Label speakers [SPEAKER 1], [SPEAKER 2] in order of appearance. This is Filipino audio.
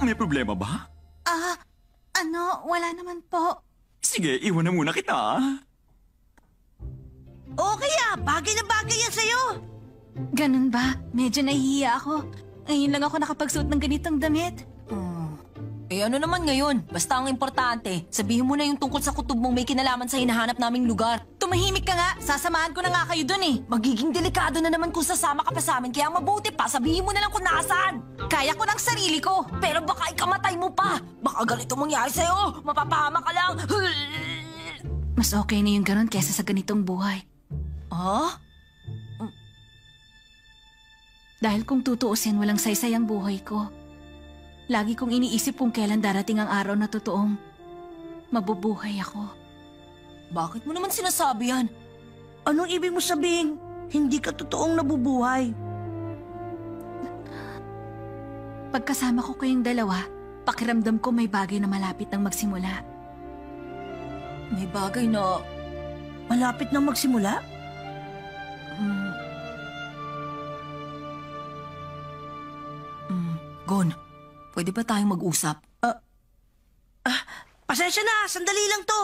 [SPEAKER 1] May problema ba?
[SPEAKER 2] Wala naman po.
[SPEAKER 1] Sige, iwan na muna kita.
[SPEAKER 3] Okay bagay na bagay yan sa'yo.
[SPEAKER 2] Ganun ba? Medyo nahihiya ako. Ngayon lang ako nakapagsuot ng ganitong damit.
[SPEAKER 4] Ano naman ngayon? Basta ang importante, sabihin mo na yung tungkol sa kutob mong may kinalaman sa hinahanap naming lugar.
[SPEAKER 2] Tumahimik ka nga. Sasamahan ko na nga kayo dun eh.
[SPEAKER 4] Magiging delikado na naman kung sasama ka pa sa amin, kaya mabuti pa, sabihin mo na lang kung nasaan.
[SPEAKER 2] Kaya ko ng sarili ko.
[SPEAKER 4] Pero baka ikamatay mo pa. Baka ganito mangyari sa'yo. Mapapahama ka lang.
[SPEAKER 2] Mas okay na yung ganun kesa sa ganitong buhay. Dahil kung tutuusin, walang saysay ang buhay ko. Lagi kong iniisip kung kailan darating ang araw na totoong mabubuhay ako.
[SPEAKER 4] Bakit mo naman sinasabi yan?
[SPEAKER 3] Anong ibig mo sabihin? Hindi ka totoong nabubuhay.
[SPEAKER 2] Pagkasama ko kayong dalawa, pakiramdam ko may bagay na malapit nang magsimula.
[SPEAKER 4] May bagay na...
[SPEAKER 3] Malapit na magsimula?
[SPEAKER 4] Gon, pwede ba tayong mag-usap?
[SPEAKER 3] Pasensya na, sandali lang to.